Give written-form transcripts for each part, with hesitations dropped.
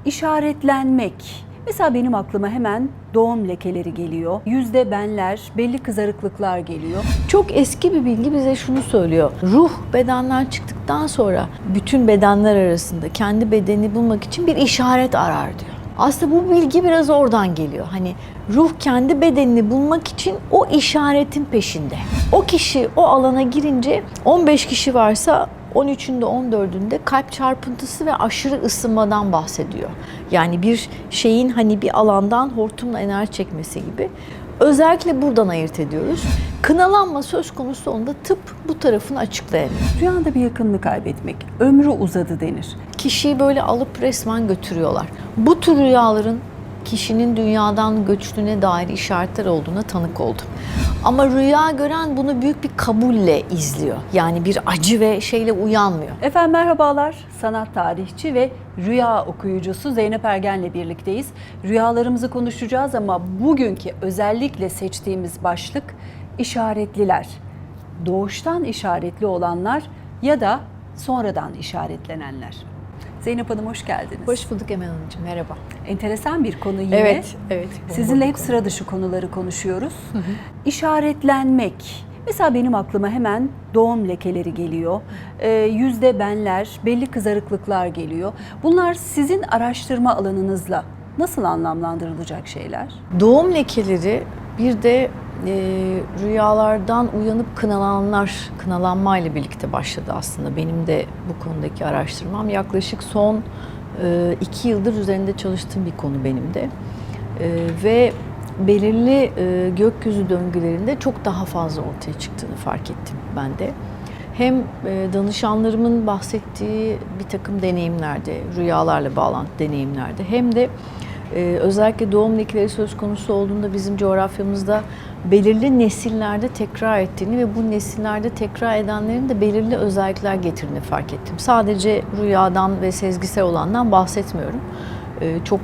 İşaretlenmek. Mesela benim aklıma hemen doğum lekeleri geliyor. Yüzde benler, belli kızarıklıklar geliyor. Çok eski bir bilgi bize şunu söylüyor. Ruh bedenden çıktıktan sonra bütün bedenler arasında kendi bedenini bulmak için bir işaret arar diyor. Aslında bu bilgi biraz oradan geliyor. Hani ruh kendi bedenini bulmak için o işaretin peşinde. O kişi o alana girince 15 kişi varsa 13'ünde 14'ünde kalp çarpıntısı ve aşırı ısınmadan bahsediyor. Yani bir şeyin hani bir alandan hortumla enerji çekmesi gibi. Özellikle buradan ayırt ediyoruz. Kınalanma söz konusu onda tıp bu tarafını açıklayamıyor. Rüyanda bir yakınını kaybetmek, ömrü uzadı denir. Kişiyi böyle alıp resmen götürüyorlar. Bu tür rüyaların kişinin dünyadan göçtüğüne dair işaretler olduğuna tanık oldum. Ama rüya gören bunu büyük bir kabulle izliyor. Yani bir acı ve şeyle uyanmıyor. Efendim merhabalar, sanat tarihçi ve rüya okuyucusu Zeynep Ergen'le birlikteyiz. Rüyalarımızı konuşacağız ama bugünkü özellikle seçtiğimiz başlık işaretliler. Doğuştan işaretli olanlar ya da sonradan işaretlenenler. Zeynep Hanım hoş geldiniz. Hoş bulduk Emel Hanımcığım, merhaba. Enteresan bir konu yine. Evet. Sizinle hep sıra dışı konuları konuşuyoruz. İşaretlenmek. Mesela benim aklıma hemen doğum lekeleri geliyor. Yüzde benler, belli kızarıklıklar geliyor. Bunlar sizin araştırma alanınızla nasıl anlamlandırılacak şeyler? Doğum lekeleri bir de rüyalardan uyanıp kınalanmayla birlikte başladı aslında. Benim de bu konudaki araştırmam yaklaşık son 2 yıldır üzerinde çalıştığım bir konu benim de. Ve belirli gökyüzü döngülerinde çok daha fazla ortaya çıktığını fark ettim ben de. Hem danışanlarımın bahsettiği bir takım deneyimlerde, rüyalarla bağlantılı deneyimlerde hem de özellikle doğum lekeleri söz konusu olduğunda bizim coğrafyamızda belirli nesillerde tekrar ettiğini ve bu nesillerde tekrar edenlerin de belirli özellikler getirdiğini fark ettim. Sadece rüyadan ve sezgisel olandan bahsetmiyorum. Çok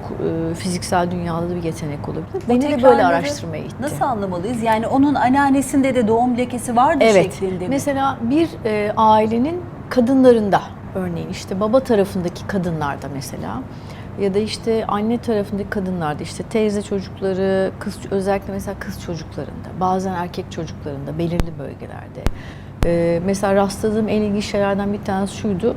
fiziksel dünyada da bir yetenek olabilir. Beni de böyle araştırmaya itti. Nasıl anlamalıyız? Yani onun anneannesinde de doğum lekesi vardı şeklinde mi? Mesela bir ailenin kadınlarında, örneğin işte baba tarafındaki kadınlarda mesela ya da işte anne tarafındaki kadınlarda, işte teyze çocukları, özellikle mesela kız çocuklarında, bazen erkek çocuklarında belirli bölgelerde. Mesela rastladığım en ilginç şeylerden bir tanesi şuydu.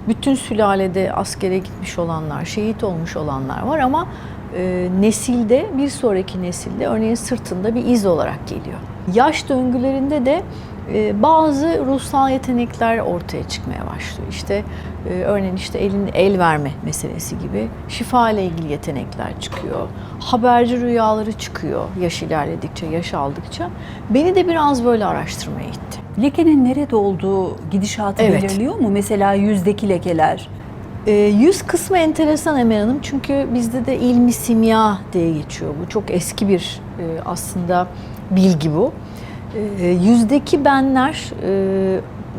Bütün sülalede askere gitmiş olanlar, şehit olmuş olanlar var ama nesilde, bir sonraki nesilde örneğin sırtında bir iz olarak geliyor. Yaş döngülerinde de bazı ruhsal yetenekler ortaya çıkmaya başlıyor. İşte örneğin işte el verme meselesi gibi şifa ile ilgili yetenekler çıkıyor. Haberci rüyaları çıkıyor yaş ilerledikçe, yaş aldıkça. Beni de biraz böyle araştırmaya itti. Lekenin nerede olduğu gidişatı belirliyor mu? Mesela yüzdeki lekeler. Yüz kısmı enteresan Emel Hanım çünkü bizde de ilmi simya diye geçiyor. Bu çok eski bir aslında bilgi bu. Yüzdeki benler,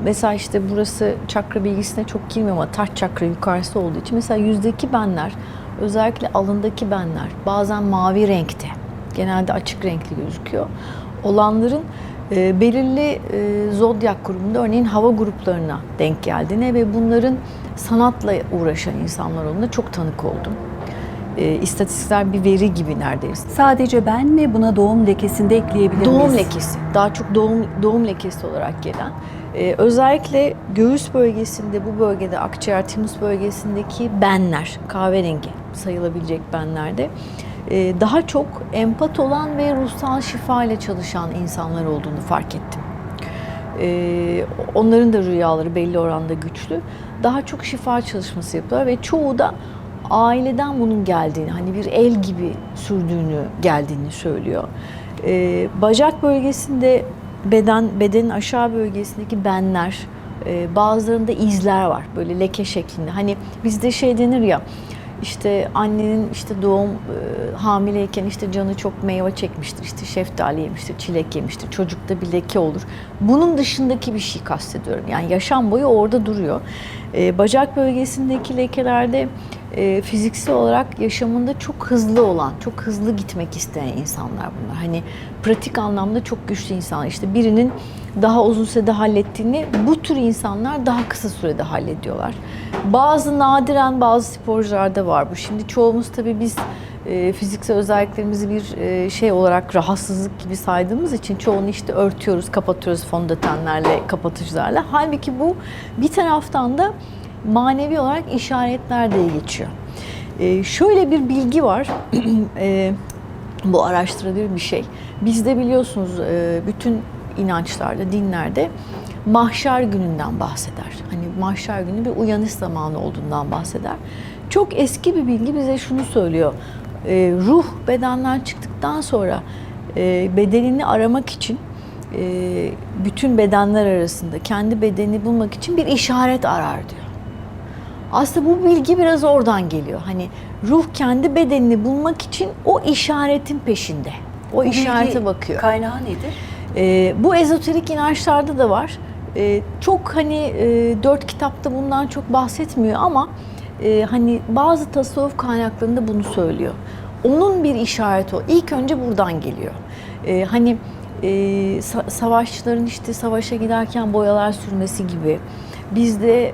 mesela işte burası çakra bilgisine çok girmiyor ama taç çakra yukarısı olduğu için mesela yüzdeki benler, özellikle alındaki benler bazen mavi renkte, genelde açık renkli gözüküyor. Olanların belirli zodyak grubunda örneğin hava gruplarına denk geldiğine ve bunların sanatla uğraşan insanlar olduğuna çok tanık oldum. İstatistiksel bir veri gibi neredeyse. Sadece ben mi buna doğum lekesinde ekleyebilir miyiz? Doğum lekesi, daha çok doğum lekesi olarak gelen. Özellikle göğüs bölgesinde, bu bölgede akciğer timus bölgesindeki benler, kahverengi sayılabilecek benlerde daha çok empat olan ve ruhsal şifa ile çalışan insanlar olduğunu fark ettim. Onların da rüyaları belli oranda güçlü. Daha çok şifa çalışması yapıyorlar ve çoğu da aileden bunun geldiğini, hani bir el gibi geldiğini söylüyor. Bacak bölgesinde bedenin aşağı bölgesindeki benler, bazılarında izler var böyle leke şeklinde. Hani bizde şey denir ya, işte annenin işte hamileyken işte canı çok meyve çekmiştir, işte şeftali yemiştir, çilek yemiştir, çocukta bir leke olur. Bunun dışındaki bir şey kastediyorum. Yani yaşam boyu orada duruyor. Bacak bölgesindeki lekelerde fiziksel olarak yaşamında çok hızlı olan, çok hızlı gitmek isteyen insanlar bunlar. Hani pratik anlamda çok güçlü insanlar. İşte birinin daha uzun sürede hallettiğini bu tür insanlar daha kısa sürede hallediyorlar. Bazı nadiren bazı sporcularda var bu. Şimdi çoğumuz tabii biz fiziksel özelliklerimizi bir şey olarak rahatsızlık gibi saydığımız için çoğunu işte örtüyoruz, kapatıyoruz fondötenlerle, kapatıcılarla. Halbuki bu bir taraftan da manevi olarak işaretler diye geçiyor. Şöyle bir bilgi var, bu araştırılır bir şey. Bizde biliyorsunuz bütün inançlarda, dinlerde mahşer gününden bahseder. Hani mahşer günü bir uyanış zamanı olduğundan bahseder. Çok eski bir bilgi bize şunu söylüyor. Ruh bedenden çıktıktan sonra bedenini aramak için bütün bedenler arasında kendi bedenini bulmak için bir işaret arar diyor. Aslında bu bilgi biraz oradan geliyor. Hani ruh kendi bedenini bulmak için o işaretin peşinde. O işarete bakıyor. Kaynağı nedir? Bu ezoterik inançlarda da var. Çok hani 4 kitapta bundan çok bahsetmiyor ama hani bazı tasavvuf kaynaklarında bunu söylüyor. Onun bir işareti o. İlk önce buradan geliyor. Hani savaşçıların işte savaşa giderken boyalar sürmesi gibi. Bizde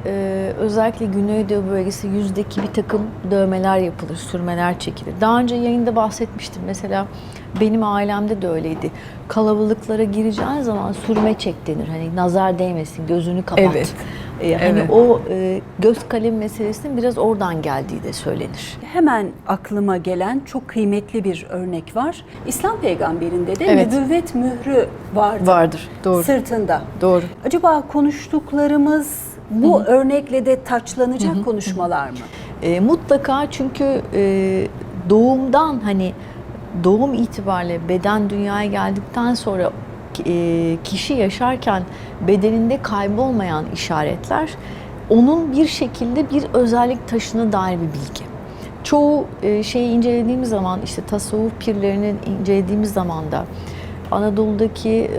özellikle Güneydoğu bölgesi yüzdeki bir takım dövmeler yapılır, sürmeler çekilir. Daha önce yayında bahsetmiştim. Mesela benim ailemde de öyleydi. Kalabalıklara gireceğin zaman sürme çek denir. Hani nazar değmesin, gözünü kapat. Evet. Hani Evet. o göz kalem meselesinin biraz oradan geldiği de söylenir. Hemen aklıma gelen çok kıymetli bir örnek var. İslam peygamberinde de Evet. nübüvvet mührü vardır. Vardır, doğru. Sırtında. Doğru. Acaba konuştuklarımız bu örnekle de taçlanacak konuşmalar mı? Mutlaka çünkü doğumdan hani doğum itibariyle beden dünyaya geldikten sonra kişi yaşarken bedeninde kaybolmayan işaretler onun bir şekilde bir özellik taşına dair bir bilgi. Çoğu şeyi incelediğimiz zaman işte tasavvuf pirlerini incelediğimiz zaman da Anadolu'daki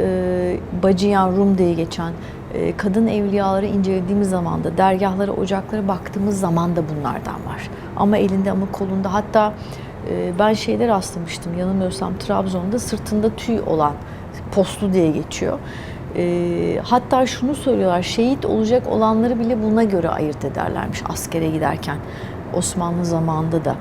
Bacıyan Rum diye geçen kadın evliyaları incelediğimiz zaman da dergahlara, ocaklara baktığımız zaman da bunlardan var. Ama elinde ama kolunda hatta ben şeyler rastlamıştım yanılmıyorsam Trabzon'da sırtında tüy olan postlu diye geçiyor. Hatta şunu söylüyorlar şehit olacak olanları bile buna göre ayırt ederlermiş askere giderken Osmanlı zamanında da.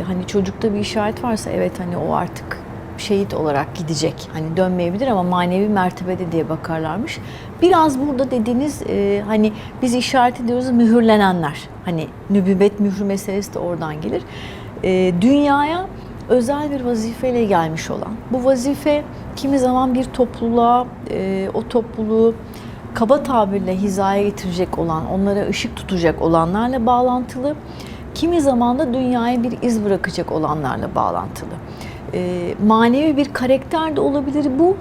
Hani çocukta bir işaret varsa evet hani o artık şehit olarak gidecek. Hani dönmeyebilir ama manevi mertebede diye bakarlarmış. Biraz burada dediğiniz hani biz işaret ediyoruz mühürlenenler. Hani nübüvvet mührü meselesi de oradan gelir. Dünyaya özel bir vazifeyle gelmiş olan. Bu vazife kimi zaman bir topluluğa, o topluluğu kaba tabirle hizaya getirecek olan, onlara ışık tutacak olanlarla bağlantılı. Kimi zaman da dünyaya bir iz bırakacak olanlarla bağlantılı. Manevi bir karakter de olabilir bu.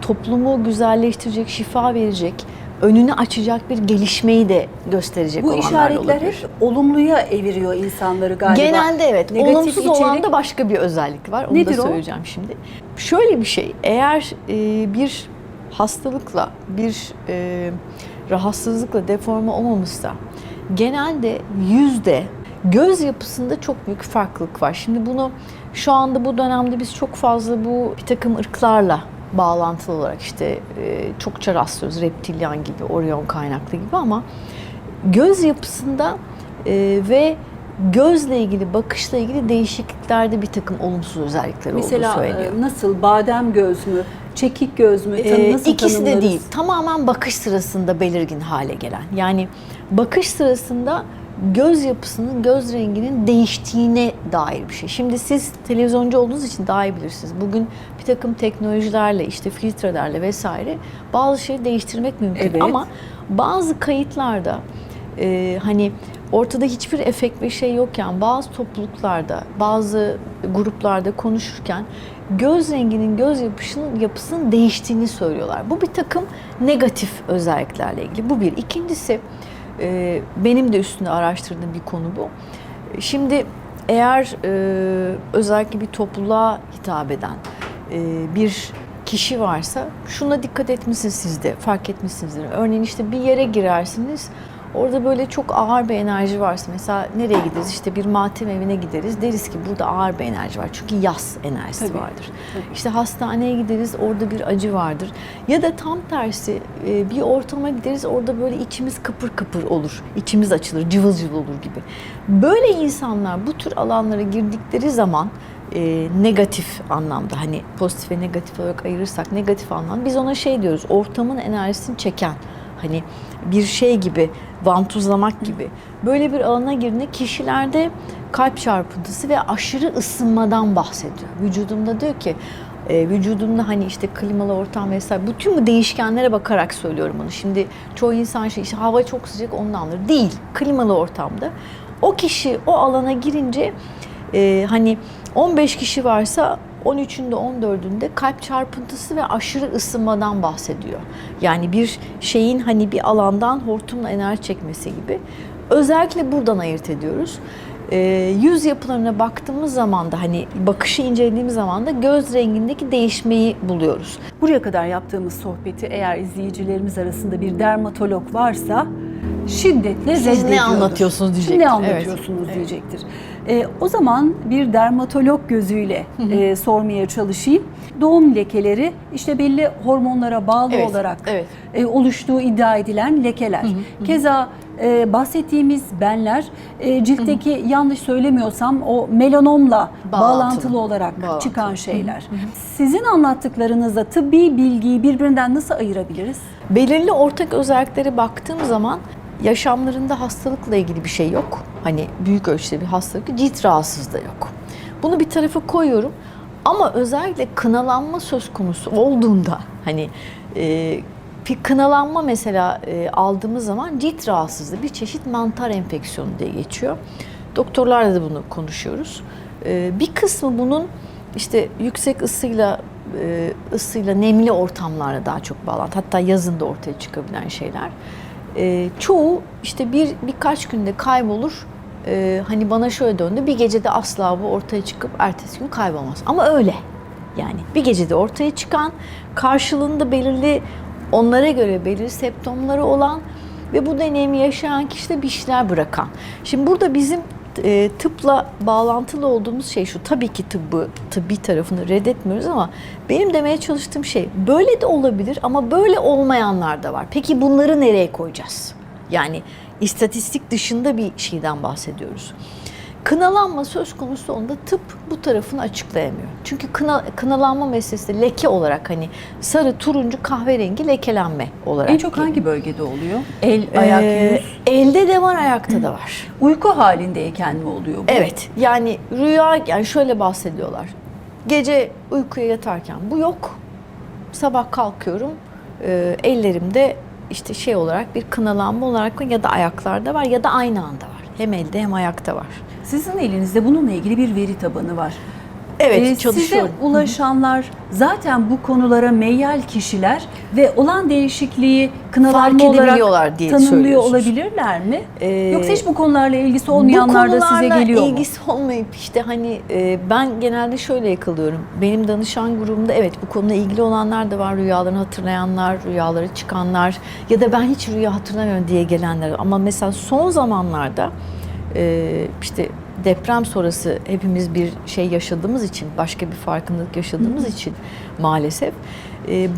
Toplumu güzelleştirecek, şifa verecek, önünü açacak bir gelişmeyi de gösterecek Bu olanlar işaretler olabilir. hep olumluya eviriyor insanları galiba. Genelde evet. Negatif Olumsuz içerik- olan da başka bir özellik var. Onu Nedir da o? söyleyeceğim şimdi. Şöyle bir şey, eğer bir hastalıkla, bir rahatsızlıkla deforme olmamışsa genelde yüzde göz yapısında çok büyük farklılık var. Şimdi bunu şu anda bu dönemde biz çok fazla bu bir takım ırklarla bağlantılı olarak işte çokça rastlıyoruz. Reptilyan gibi, Orion kaynaklı gibi ama göz yapısında ve gözle ilgili, bakışla ilgili değişikliklerde bir takım olumsuz özellikler olduğu Mesela söyleniyor. nasıl badem göz mü, çekik göz mü, nasıl İkisi de tanımlarız? değil. Tamamen bakış sırasında belirgin hale gelen. Yani bakış sırasında göz yapısının, göz renginin değiştiğine dair bir şey. Şimdi siz televizyoncu olduğunuz için daha iyi bilirsiniz. Bugün bir takım teknolojilerle, işte filtrelerle vesaire bazı şeyi değiştirmek mümkün. Evet. Ama bazı kayıtlarda hani ortada hiçbir efekt ve şey yokken bazı topluluklarda, bazı gruplarda konuşurken göz renginin, göz yapısının değiştiğini söylüyorlar. Bu bir takım negatif özelliklerle ilgili. Bu bir. İkincisi benim de üstünde araştırdığım bir konu bu. Şimdi eğer özellikle bir topluluğa hitap eden bir kişi varsa şuna dikkat etmişsiniz siz de, fark etmişsinizdir. Örneğin işte bir yere girersiniz, Orada böyle çok ağır bir enerji varsa, mesela nereye gideriz? İşte bir matem evine gideriz. Deriz ki burada ağır bir enerji var. Çünkü yas enerjisi Tabii, vardır. tabii. İşte hastaneye gideriz, orada bir acı vardır. Ya da tam tersi bir ortama gideriz, orada böyle içimiz kıpır kıpır olur. İçimiz açılır, cıvıl cıvıl olur gibi. Böyle insanlar bu tür alanlara girdikleri zaman negatif anlamda, hani pozitif ve negatif olarak ayırırsak, negatif anlamda biz ona şey diyoruz, ortamın enerjisini çeken, hani bir şey gibi, vantuzlamak gibi. Böyle bir alana girdiğinde kişilerde kalp çarpıntısı ve aşırı ısınmadan bahsediyor. Vücudumda diyor ki, vücudumda hani işte klimalı ortam vesaire, bütün bu değişkenlere bakarak söylüyorum bunu. Şimdi çoğu insan işte hava çok sıcak ondandır. Değil. Klimalı ortamda. O kişi o alana girince hani 15 kişi varsa 13'ünde 14'ünde kalp çarpıntısı ve aşırı ısınmadan bahsediyor. Yani bir şeyin hani bir alandan hortumla enerji çekmesi gibi. Özellikle buradan ayırt ediyoruz. Yüz yapılarına baktığımız zaman da, hani bakışı incelediğimiz zaman da göz rengindeki değişmeyi buluyoruz. Buraya kadar yaptığımız sohbeti eğer izleyicilerimiz arasında bir dermatolog varsa şiddetle Siz ne reddediyordur. anlatıyorsunuz diyecektir. Siz ne anlatıyorsunuz Evet. diyecektir. O zaman bir dermatolog gözüyle sormaya çalışayım. Doğum lekeleri işte belli hormonlara bağlı Evet, olarak evet. Oluştuğu iddia edilen lekeler. Keza bahsettiğimiz benler ciltteki, yanlış söylemiyorsam, o melanomla bağlantılı olarak çıkan şeyler. Sizin anlattıklarınızda tıbbi bilgiyi birbirinden nasıl ayırabiliriz? Belirli ortak özelliklere baktığım zaman yaşamlarında hastalıkla ilgili bir şey yok. Hani büyük ölçüde bir hastalık, cilt rahatsızlığı yok. Bunu bir tarafa koyuyorum. Ama özellikle kınalanma söz konusu olduğunda, hani bir kınalanma mesela aldığımız zaman cilt rahatsızlığı, bir çeşit mantar enfeksiyonu diye geçiyor. Doktorlarla da bunu konuşuyoruz. Bir kısmı bunun işte yüksek ısıyla nemli ortamlarla daha çok bağlantı. Hatta yazın da ortaya çıkabilen şeyler. Çoğu işte birkaç günde kaybolur. Hani bana şöyle döndü, bir gecede asla bu ortaya çıkıp ertesi gün kaybolmaz. Ama öyle. Yani bir gecede ortaya çıkan, karşılığında belirli, onlara göre belirli semptomları olan ve bu deneyimi yaşayan kişide bir şeyler bırakan. Şimdi burada bizim tıpla bağlantılı olduğumuz şey şu: tabii ki tıbbi tarafını reddetmiyoruz ama benim demeye çalıştığım şey, böyle de olabilir ama böyle olmayanlar da var. Peki bunları nereye koyacağız? Yani istatistik dışında bir şeyden bahsediyoruz. Kınalanma söz konusu onda tıp bu tarafını açıklayamıyor. Çünkü kınalanma meselesi de leke olarak, hani sarı, turuncu, kahverengi lekelenme olarak. En çok hangi bölgede oluyor? El, ayak, yüz? Elde de var, ayakta da var. Uyku halindeyken mi oluyor bu? Evet, yani rüya, yani şöyle bahsediyorlar. Gece uykuya yatarken bu yok. Sabah kalkıyorum, ellerimde işte şey olarak bir kınalanma olarak ya da ayaklarda var ya da aynı anda var. Hem elde hem ayakta var. Sizin elinizde bununla ilgili bir veri tabanı var. Evet, çalışıyorum. Size ulaşanlar zaten bu konulara meyyal kişiler ve olan değişikliği kınalanma Fark olarak edebiliyorlar diye tanımlıyor söylüyorsunuz. olabilirler mi? Yoksa hiç bu konularla ilgisi olmayanlar da size geliyor mu? Bu konularla ilgisi olmayıp işte hani ben genelde şöyle yakalıyorum. Benim danışan grubumda evet bu konuyla ilgili olanlar da var. Rüyalarını hatırlayanlar, rüyaları çıkanlar ya da ben hiç rüya hatırlamıyorum diye gelenler. Ama mesela son zamanlarda işte deprem sonrası hepimiz bir şey yaşadığımız için, başka bir farkındalık yaşadığımız için maalesef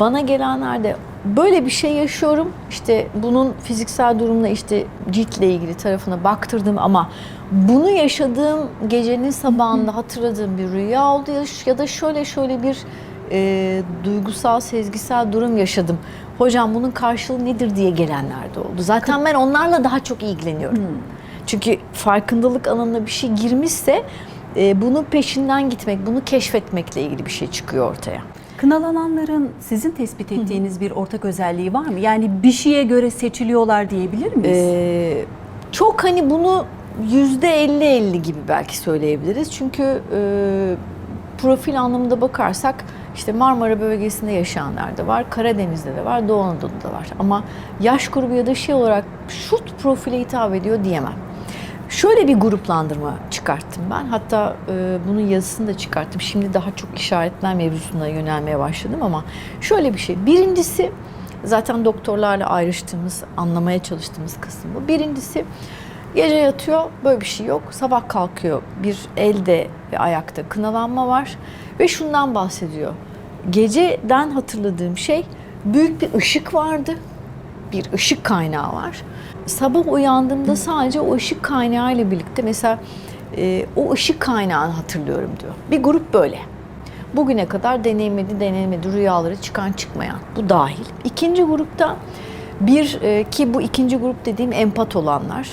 bana gelenlerde böyle bir şey yaşıyorum. İşte bunun fiziksel durumla, işte ciltle ilgili tarafına baktırdım ama bunu yaşadığım gecenin sabahında hatırladığım bir rüya oldu ya da şöyle bir duygusal, sezgisel durum yaşadım. Hocam bunun karşılığı nedir diye gelenler de oldu. Zaten ben onlarla daha çok ilgileniyorum. Çünkü farkındalık alanına bir şey girmişse bunun peşinden gitmek, bunu keşfetmekle ilgili bir şey çıkıyor ortaya. Kınalananların sizin tespit ettiğiniz bir ortak özelliği var mı? Yani bir şeye göre seçiliyorlar diyebilir miyiz? Çok hani bunu %50-50 gibi belki söyleyebiliriz. Çünkü profil anlamında bakarsak işte Marmara bölgesinde yaşayanlar da var, Karadeniz'de de var, Doğu Anadolu'da var. Ama yaş grubu ya da şey olarak şu profile hitap ediyor diyemem. Şöyle bir gruplandırma çıkarttım ben. Hatta bunun yazısını da çıkarttım. Şimdi daha çok işaretler mevzusuna yönelmeye başladım ama şöyle bir şey. Birincisi Zaten doktorlarla ayrıştığımız, anlamaya çalıştığımız kısım bu. Birincisi, gece yatıyor, böyle bir şey yok. Sabah kalkıyor, bir elde ve ayakta kınalanma var ve şundan bahsediyor. Geceden hatırladığım şey, büyük bir ışık vardı, bir ışık kaynağı var. Sabah uyandığımda sadece o ışık kaynağı ile birlikte mesela o ışık kaynağını hatırlıyorum diyor. Bir grup böyle. Bugüne kadar deneyimledi rüyaları çıkan çıkmayan. Bu dahil. İkinci grupta ki bu ikinci grup dediğim empat olanlar.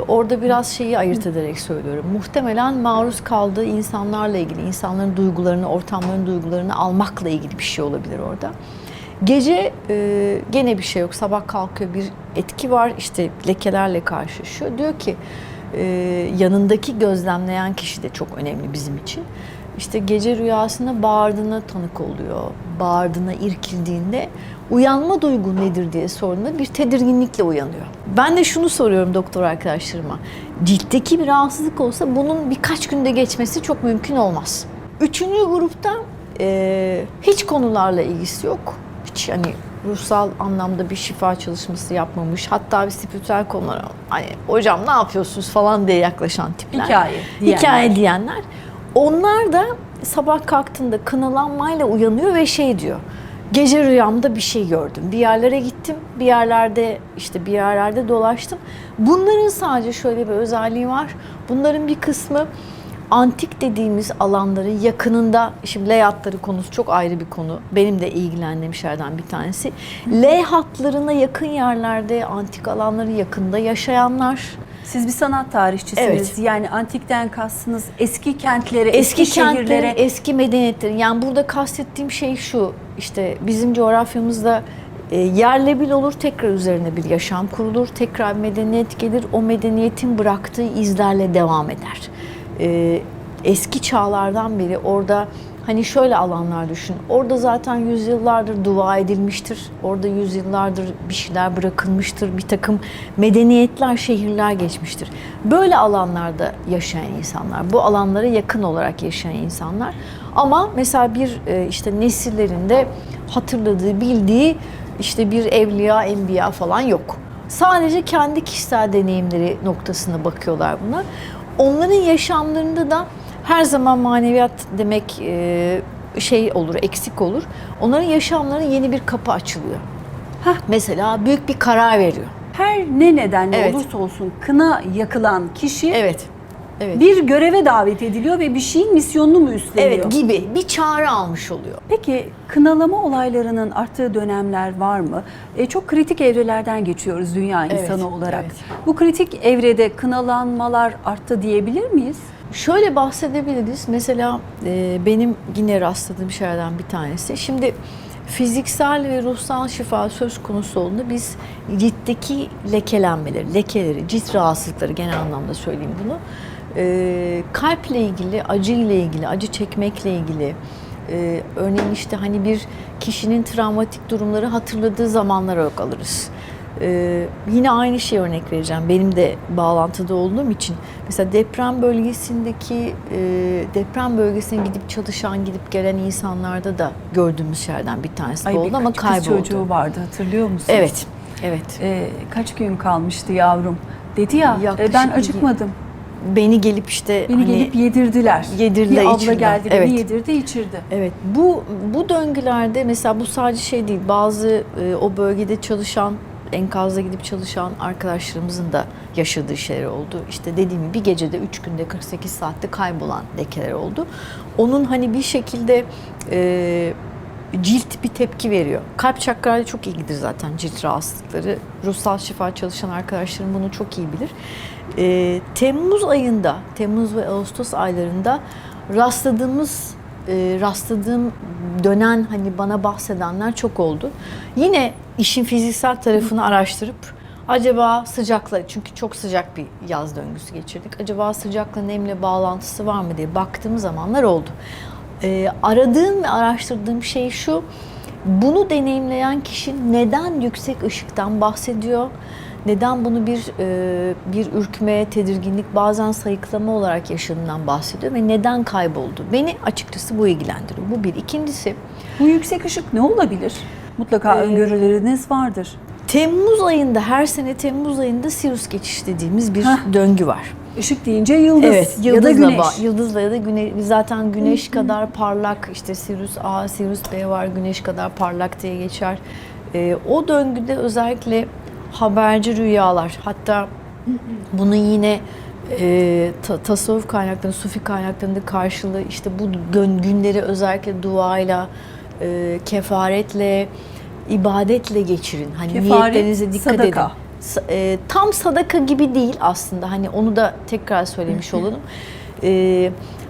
Orada biraz şeyi ayırt ederek söylüyorum. Muhtemelen maruz kaldığı insanlarla ilgili, insanların duygularını, ortamların duygularını almakla ilgili bir şey olabilir orada. Gece gene bir şey yok. Sabah kalkıyor, bir etki var. İşte lekelerle karşılaşıyor. Diyor ki yanındaki gözlemleyen kişi de çok önemli bizim için. İşte gece rüyasında bağırdığına tanık oluyor. Bağırdığına, irkildiğinde uyanma duygu nedir diye sorduğunda bir tedirginlikle uyanıyor. Ben de şunu soruyorum doktor arkadaşlarıma. Ciltteki bir rahatsızlık olsa bunun birkaç günde geçmesi çok mümkün olmaz. Üçüncü grupta hiç konularla ilgisi yok. Hiç hani ruhsal anlamda bir şifa çalışması yapmamış. Hatta bir spiritüel konulara hani hocam ne yapıyorsunuz falan diye yaklaşan tipler. Hikaye diyenler. Onlar da sabah kalktığında kınalanmayla uyanıyor ve şey diyor. Gece rüyamda bir şey gördüm. Bir yerlere gittim. Bir yerlerde dolaştım. Bunların sadece şöyle bir özelliği var. Bunların bir kısmı antik dediğimiz alanların yakınında, şimdi L hatları konusu çok ayrı bir konu. Benim de ilgilendiğim şeylerden bir tanesi. L hatlarına yakın yerlerde, antik alanların yakında yaşayanlar. Siz bir sanat tarihçisiniz. Evet. Yani antikten kastınız eski kentlere, Eski şehirlere. kentlerin, eski medeniyetlerin. Yani burada kastettiğim şey şu. İşte bizim coğrafyamızda yerle bir olur, tekrar üzerine bir yaşam kurulur. Tekrar bir medeniyet gelir. O medeniyetin bıraktığı izlerle devam eder. Eski çağlardan beri orada hani şöyle alanlar düşün. Orada zaten yüzyıllardır dua edilmiştir. Orada yüzyıllardır bir şeyler bırakılmıştır. Bir takım medeniyetler, şehirler geçmiştir. Böyle alanlarda yaşayan insanlar, bu alanlara yakın olarak yaşayan insanlar. Ama mesela bir işte nesillerinde hatırladığı, bildiği işte bir evliya, enbiya falan yok. Sadece kendi kişisel deneyimleri noktasına bakıyorlar buna. Onların yaşamlarında da her zaman maneviyat demek şey olur, eksik olur. Onların yaşamlarına yeni bir kapı açılıyor. Mesela büyük bir karar veriyor. Her ne nedenle Evet. olursa olsun kına yakılan kişi Evet. bir göreve davet ediliyor ve bir şeyin misyonunu mu üstleniyor? Evet gibi bir çağrı almış oluyor. Peki kınalama olaylarının arttığı dönemler var mı? Çok kritik evrelerden geçiyoruz dünya insanı olarak. evet. Bu kritik evrede kınalanmalar arttı diyebilir miyiz? Şöyle bahsedebiliriz. Mesela benim yine rastladığım şeylerden bir tanesi. Şimdi fiziksel ve ruhsal şifa söz konusu olduğunda biz ciltteki lekeleri, cilt rahatsızlıkları genel anlamda söyleyeyim bunu. Kalple ilgili, acı ile ilgili, acı çekmekle ilgili, örneğin işte hani bir kişinin travmatik durumları hatırladığı zamanlar olarak alırız. Yine aynı şey örnek vereceğim. Benim de bağlantıda olduğum için. Mesela deprem bölgesine gidip çalışan, gidip gelen insanlarda da gördüğümüz şeylerden bir tanesi oldu ama kayboldu. Kız çocuğu vardı, hatırlıyor musun? Evet. Kaç gün kalmıştı yavrum? Dedi ya, Yaklaşık ben acıkmadım. Beni gelip işte Beni gelip yedirdiler. Yedirdiler, bir abla içirdiler. geldi, beni Evet. yedirdi, içirdi. Evet, bu döngülerde mesela bu sadece şey değil, bazı o bölgede çalışan, enkazda gidip çalışan arkadaşlarımızın da yaşadığı şeyler oldu. İşte dediğim gibi bir gecede 3 günde 48 saatte kaybolan lekeler oldu. Onun hani bir şekilde cilt bir tepki veriyor. Kalp çakrayla çok ilgilidir zaten cilt rahatsızlıkları. Ruhsal şifa çalışan arkadaşlarım bunu çok iyi bilir. Temmuz ve Ağustos aylarında rastladığım dönen hani bana bahsedenler çok oldu. Yine işin fiziksel tarafını araştırıp acaba sıcakla, çünkü çok sıcak bir yaz döngüsü geçirdik. Acaba sıcakla nemle bağlantısı var mı diye baktığım zamanlar oldu. Aradığım ve araştırdığım şey şu: bunu deneyimleyen kişi neden yüksek ışıktan bahsediyor? Neden bunu bir ürkme, tedirginlik, bazen sayıklama olarak yaşadığından bahsediyor ve neden kayboldu? Beni açıkçası bu ilgilendiriyor. Bu bir. İkincisi, Bu yüksek ışık ne olabilir? Mutlaka öngörüleriniz vardır. Temmuz ayında, her sene Temmuz ayında Sirius geçiş dediğimiz bir döngü var. Işık deyince yıldız, Evet, ya da güneş. Yıldızla ya da güneş. Zaten güneş kadar parlak, işte Sirius A, Sirius B var, güneş kadar parlak diye geçer. O döngüde özellikle haberci rüyalar, hatta bunu yine tasavvuf kaynaklarında, sufi kaynaklarında karşılığı işte bu günleri özellikle duayla, kefaretle, ibadetle geçirin. Hani Kefaret, niyetlerinize dikkat sadaka. edin. Tam sadaka gibi değil aslında. Hani onu da tekrar söylemiş olalım.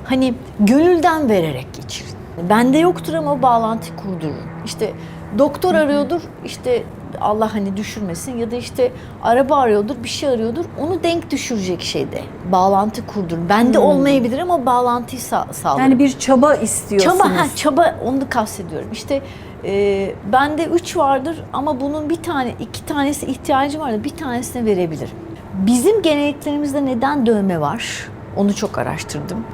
Hani gönülden vererek geçirin. Bende yoktur ama o bağlantı kurdurun. İşte doktor arıyordur, işte Allah hani düşürmesin, ya da işte araba arıyordur, bir şey arıyordur. Onu denk düşürecek şeyde bağlantı kurdurun. Bende olmayabilir ama bağlantıyı sağlayın. Yani bir çaba istiyorsunuz. Çaba, onu da kastediyorum. İşte bende 3 vardır ama bunun iki tanesi ihtiyacım vardır, bir tanesine verebilirim. Bizim geleneklerimizde neden dövme var? Onu çok araştırdım.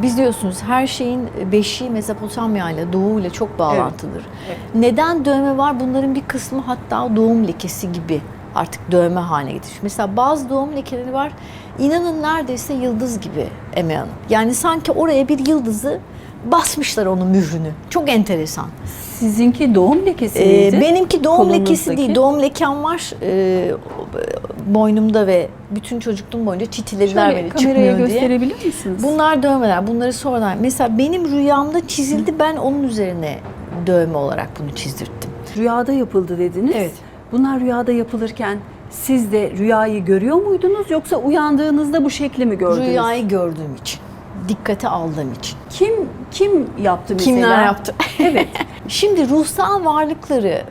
Biz diyorsunuz her şeyin beşiği Mezopotamya ile, Doğu ile çok bağlantılıdır. Evet. Neden dövme var? Bunların bir kısmı hatta doğum lekesi gibi artık dövme haline getirmiş. Mesela bazı doğum lekeleri var. İnanın neredeyse yıldız gibi Emel Hanım. Yani sanki oraya bir yıldızı basmışlar, onun mührünü. Çok enteresan. Sizinki doğum lekesi miydi? Benimki doğum Kolunuzdaki. lekesi değil. Doğum lekem var. Boynumda ve bütün çocukluğum boyunca çitilediler Şöyle beni, kameraya çıkmıyor diye. gösterebilir misiniz? Bunlar dövmeler. Bunları sonradan. Mesela benim rüyamda çizildi. Ben onun üzerine dövme olarak bunu çizdirttim. Rüyada yapıldı dediniz. Evet. Bunlar rüyada yapılırken siz de rüyayı görüyor muydunuz, yoksa uyandığınızda bu şekli mi gördünüz? Rüyayı gördüğüm için. Dikkate aldığım için. Kim yaptı mesela? Kimler yaptı? Evet. Şimdi ruhsal varlıkları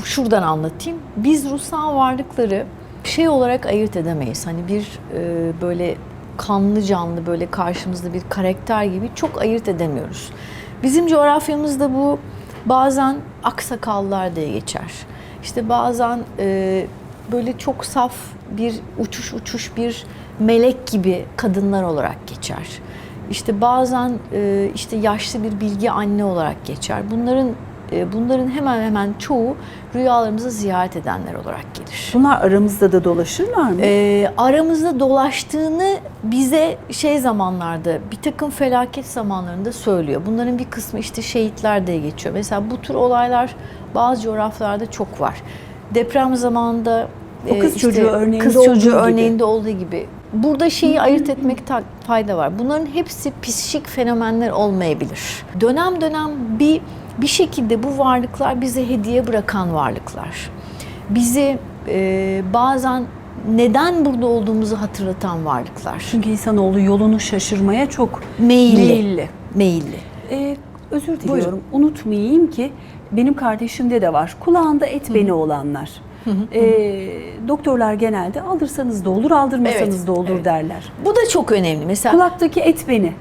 şuradan anlatayım. Biz ruhsal varlıkları şey olarak ayırt edemeyiz. Hani bir böyle kanlı canlı, böyle karşımızda bir karakter gibi çok ayırt edemiyoruz. Bizim coğrafyamızda bu bazen aksakallılar diye geçer. İşte bazen böyle çok saf bir uçuş bir melek gibi kadınlar olarak geçer. İşte bazen işte yaşlı bir bilge anne olarak geçer. Bunların hemen hemen çoğu rüyalarımıza ziyaret edenler olarak gelir. Bunlar aramızda da dolaşırlar mı? Aramızda dolaştığını bize zamanlarda, bir takım felaket zamanlarında söylüyor. Bunların bir kısmı işte şehitler diye geçiyor. Mesela bu tür olaylar bazı coğrafyalarda çok var. Deprem zamanında O kız çocuğu örneğinde kız olduğu çocuğu gibi. örneğinde olduğu gibi. Burada şeyi ayırt etmekte fayda var. Bunların hepsi psikik fenomenler olmayabilir. Dönem dönem bir şekilde bu varlıklar bize hediye bırakan varlıklar. Bizi bazen neden burada olduğumuzu hatırlatan varlıklar. Çünkü insanoğlu yolunu şaşırmaya çok Meyilli. Özür diliyorum. Unutmayayım ki benim kardeşimde de var. Kulağında et beni olanlar. Doktorlar genelde aldırsanız da olur, aldırmasanız da olur derler. Bu da çok önemli. Mesela Kulaktaki et beni.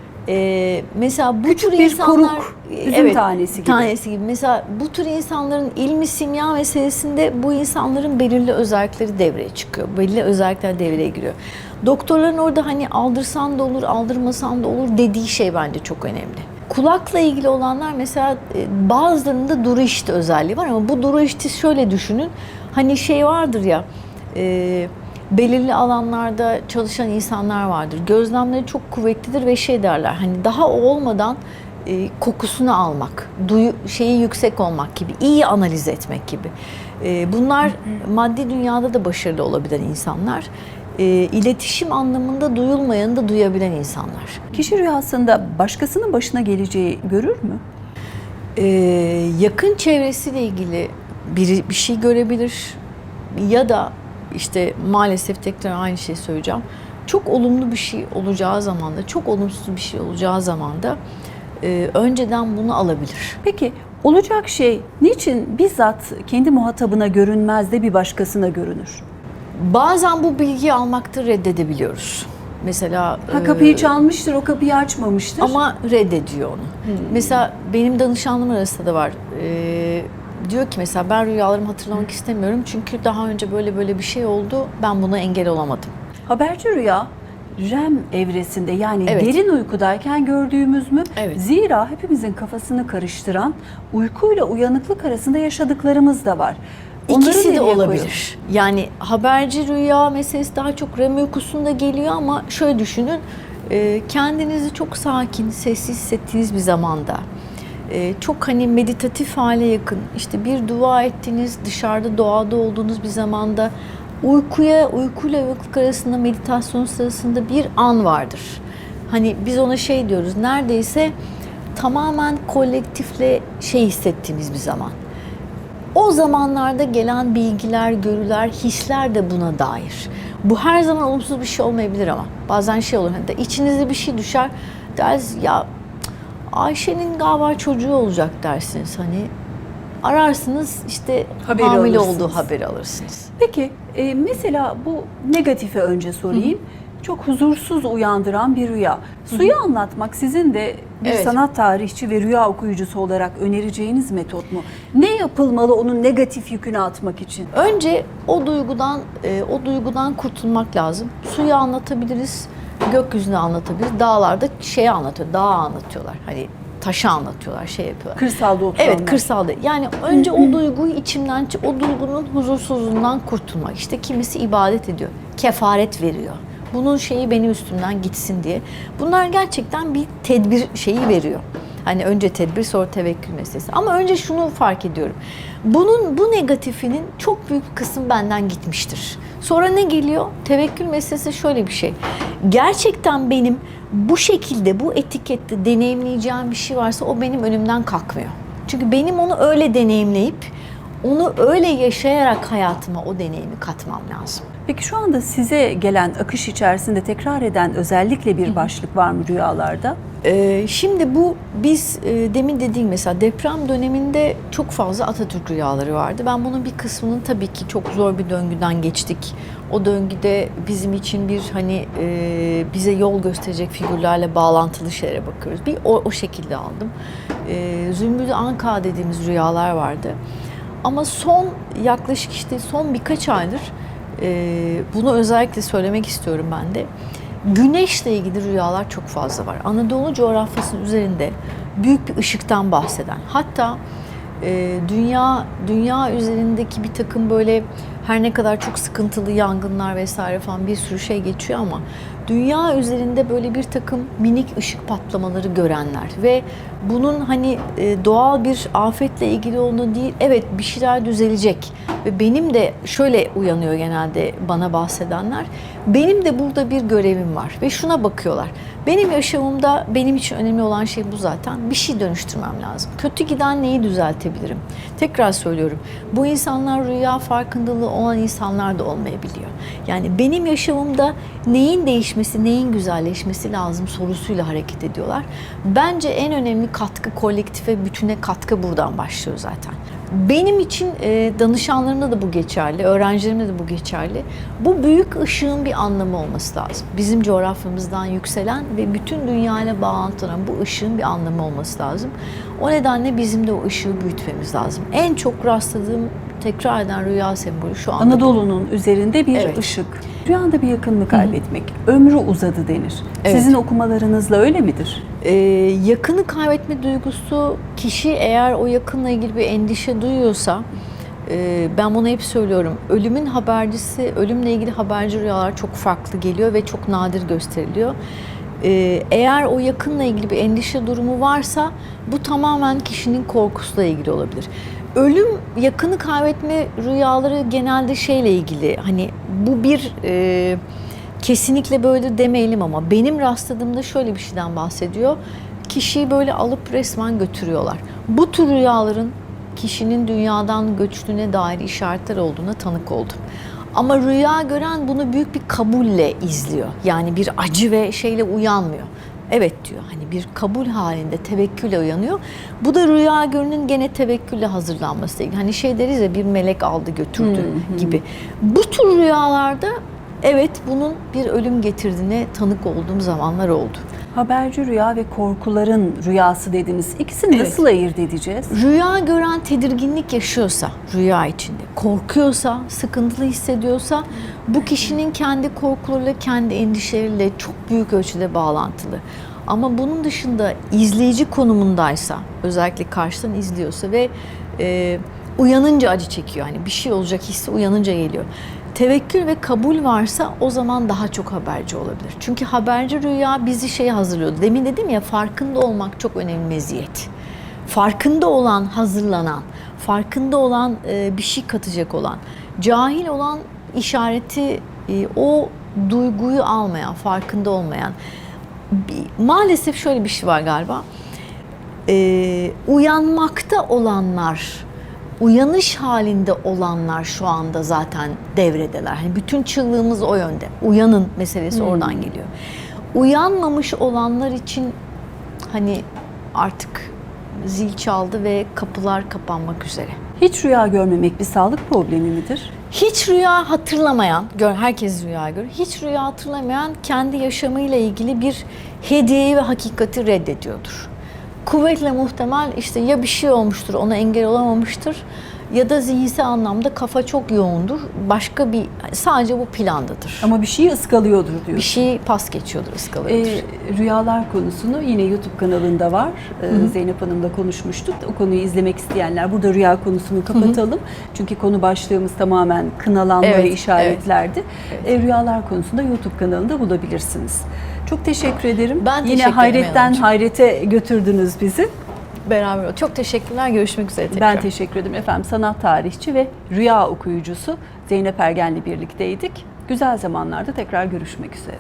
mesela bu Küçük tür bir insanlar, koruk, üzüm tanesi gibi. Mesela bu tür insanların ilmi simya meselesinde bu insanların belirli özellikleri devreye çıkıyor. Belirli özellikler devreye giriyor. Doktorların orada hani aldırsan da olur, aldırmasan da olur dediği şey bence çok önemli. Kulakla ilgili olanlar mesela bazılarında duru işiti özelliği var ama bu duru işiti şöyle düşünün. Hani vardır ya, belirli alanlarda çalışan insanlar vardır. Gözlemleri çok kuvvetlidir ve derler. Hani daha o olmadan kokusunu almak, şeyi yüksek olmak gibi, iyi analiz etmek gibi. Bunlar maddi dünyada da başarılı olabilen insanlar. İletişim anlamında duyulmayanı da duyabilen insanlar. Kişi rüyasında başkasının başına geleceği görür mü? Yakın çevresiyle ilgili bir şey görebilir ya da işte maalesef tekrar aynı şeyi söyleyeceğim. Çok olumlu bir şey olacağı zaman da, çok olumsuz bir şey olacağı zaman da önceden bunu alabilir. Peki olacak şey niçin bizzat kendi muhatabına görünmez de bir başkasına görünür? Bazen bu bilgiyi almakta reddedebiliyoruz. Mesela kapıyı çalmıştır, o kapıyı açmamıştır. ama reddediyor onu. Mesela benim danışanlığım arasında da var. Diyor ki mesela ben rüyalarımı hatırlamak istemiyorum çünkü daha önce böyle bir şey oldu. Ben buna engel olamadım. Haberci rüya REM evresinde, yani Evet. derin uykudayken gördüğümüz mü? Evet. Zira hepimizin kafasını karıştıran uykuyla uyanıklık arasında yaşadıklarımız da var. Onları İkisi de nereye olabilir. koyalım? Yani haberci rüya meselesi daha çok REM uykusunda geliyor ama şöyle düşünün, kendinizi çok sakin, sessiz hissettiğiniz bir zamanda, çok hani meditatif hale yakın, işte bir dua ettiğiniz, dışarıda doğada olduğunuz bir zamanda uykuyla uyanıklık arasında, meditasyon sırasında bir an vardır. Hani biz ona şey diyoruz, neredeyse tamamen kolektifle şey hissettiğimiz bir zaman. O zamanlarda gelen bilgiler, görüler, hisler de buna dair. Bu her zaman olumsuz bir şey olmayabilir ama bazen şey olur, hani de içinize bir şey düşer, deriz ya Ayşe'nin galiba çocuğu olacak dersiniz, hani ararsınız, işte Haberi hamile alırsınız. olduğu haberi alırsınız. Peki mesela bu negatife önce sorayım. Çok huzursuz uyandıran bir rüya. Suyu anlatmak sizin de bir Evet. sanat tarihçi ve rüya okuyucusu olarak önereceğiniz metot mu? Ne yapılmalı onun negatif yükünü atmak için? Önce o duygudan kurtulmak lazım. Suyu anlatabiliriz, gökyüzünü anlatabiliriz. Dağlarda şeyi anlatıyor, dağı anlatıyorlar. Hani taşı anlatıyorlar, şey yapıyorlar. Kırsalda oturanlar. Evet, kırsalda. Yani önce o duyguyu içimden, o duygunun huzursuzluğundan kurtulmak. İşte kimisi ibadet ediyor, kefaret veriyor. Bunun şeyi benim üstümden gitsin diye. Bunlar gerçekten bir tedbir şeyi veriyor. Hani önce tedbir, sonra tevekkül meselesi. Ama önce şunu fark ediyorum. Bu negatifinin çok büyük bir kısım benden gitmiştir. Sonra ne geliyor? Tevekkül meselesi şöyle bir şey. Gerçekten benim bu şekilde, bu etikette deneyimleyeceğim bir şey varsa o benim önümden kalkmıyor. Çünkü benim onu öyle deneyimleyip, onu öyle yaşayarak hayatıma o deneyimi katmam lazım. Peki şu anda size gelen akış içerisinde tekrar eden özellikle bir başlık var mı rüyalarda? Şimdi bu biz demin dediğim mesela deprem döneminde çok fazla Atatürk rüyaları vardı. Ben bunun bir kısmının tabii ki çok zor bir döngüden geçtik. O döngüde bizim için bir hani bize yol gösterecek figürlerle bağlantılı şeylere bakıyoruz. Bir o şekilde aldım. Zümbül Anka dediğimiz rüyalar vardı. Ama yaklaşık işte son birkaç aydır bunu özellikle söylemek istiyorum ben de. Güneşle ilgili rüyalar çok fazla var. Anadolu coğrafyasının üzerinde büyük bir ışıktan bahseden. Hatta dünya üzerindeki bir takım böyle her ne kadar çok sıkıntılı yangınlar vesaire falan bir sürü şey geçiyor ama dünya üzerinde böyle bir takım minik ışık patlamaları görenler ve bunun hani doğal bir afetle ilgili olduğunu değil, evet bir şeyler düzelecek ve benim de şöyle uyanıyor genelde bana bahsedenler, benim de burada bir görevim var ve şuna bakıyorlar. Benim yaşamımda benim için önemli olan şey bu zaten. Bir şey dönüştürmem lazım. Kötü giden neyi düzeltebilirim? Tekrar söylüyorum. Bu insanlar rüya farkındalığı olan insanlar da olmayabiliyor. Yani benim yaşamımda neyin değişmesi, neyin güzelleşmesi lazım sorusuyla hareket ediyorlar. Bence en önemli katkı kolektife, bütüne katkı buradan başlıyor zaten. Benim için danışanlarımda da bu geçerli, öğrencilerimde de bu geçerli. Bu büyük ışığın bir anlamı olması lazım. Bizim coğrafyamızdan yükselen ve bütün dünyayla bağlantılanan bu ışığın bir anlamı olması lazım. O nedenle bizim de o ışığı büyütmemiz lazım. En çok rastladığım tekrar eden rüya sembolü şu anda. Anadolu'nun üzerinde bir Evet. ışık. Rüyanda bir yakınını kaybetmek, ömrü uzadı denir. Evet. Sizin okumalarınızla öyle midir? Yakını kaybetme duygusu, kişi eğer o yakınla ilgili bir endişe duyuyorsa, ben bunu hep söylüyorum, ölümün habercisi, ölümle ilgili haberci rüyalar çok farklı geliyor ve çok nadir gösteriliyor. Eğer o yakınla ilgili bir endişe durumu varsa bu tamamen kişinin korkusuyla ilgili olabilir. Ölüm, yakını kaybetme rüyaları genelde şeyle ilgili, hani bu bir kesinlikle böyle demeyelim ama benim rastladığımda şöyle bir şeyden bahsediyor. Kişiyi böyle alıp resmen götürüyorlar. Bu tür rüyaların kişinin dünyadan göçtüğüne dair işaretler olduğuna tanık oldum. Ama rüya gören bunu büyük bir kabulle izliyor. Yani bir acı ve şeyle uyanmıyor. Evet diyor, hani bir kabul halinde tevekkülle uyanıyor. Bu da rüya görenin gene tevekkülle hazırlanması ilgili. Hani şey deriz ya, bir melek aldı götürdü gibi. Bu tür rüyalarda Evet, bunun bir ölüm getirdiğine tanık olduğum zamanlar oldu. Haberci rüya ve korkuların rüyası dediniz. İkisini Evet. nasıl ayırt edeceğiz? Rüya gören tedirginlik yaşıyorsa rüya içinde, korkuyorsa, sıkıntılı hissediyorsa bu kişinin kendi korkularıyla, kendi endişeleriyle çok büyük ölçüde bağlantılı. Ama bunun dışında izleyici konumundaysa, özellikle karşıdan izliyorsa ve uyanınca acı çekiyor. Yani bir şey olacak hissi uyanınca geliyor. Tevekkül ve kabul varsa o zaman daha çok haberci olabilir. Çünkü haberci rüya bizi şeye hazırlıyordu. Demin dedim ya, farkında olmak çok önemli meziyet. Farkında olan, hazırlanan, farkında olan, bir şey katacak olan, cahil olan işareti, o duyguyu almayan, farkında olmayan. Maalesef şöyle bir şey var galiba. Uyanmakta olanlar, uyanış halinde olanlar şu anda zaten devredeler. Hani bütün çığlığımız o yönde. Uyanın meselesi oradan geliyor. Uyanmamış olanlar için hani artık zil çaldı ve kapılar kapanmak üzere. Hiç rüya görmemek bir sağlık problemi midir? Hiç rüya hatırlamayan, herkes rüya görür. Hiç rüya hatırlamayan kendi yaşamıyla ilgili bir hediyeyi ve hakikati reddediyordur. Kuvvetle muhtemel işte ya bir şey olmuştur, ona engel olamamıştır ya da zihinsel anlamda kafa çok yoğundur. Başka bir, sadece bu plandadır. Ama bir şeyi ıskalıyordur diyor. Bir şey pas geçiyordur, ıskalıyordur. Rüyalar konusunu yine YouTube kanalında var. Zeynep Hanım'la konuşmuştuk. O konuyu izlemek isteyenler, burada rüya konusunu kapatalım. Çünkü konu başlığımız tamamen kınalanma ve işaretlerdi. Rüyalar konusunda YouTube kanalında bulabilirsiniz. Çok teşekkür ederim. Ben teşekkür yine ederim hayretten Hanımcığım. hayrete götürdünüz bizi. Beraber ol. Çok teşekkürler. Görüşmek üzere tekrar. Ben teşekkür ederim efendim. Sanat tarihçi ve rüya okuyucusu Zeynep Ergen'le birlikteydik. Güzel zamanlarda tekrar görüşmek üzere.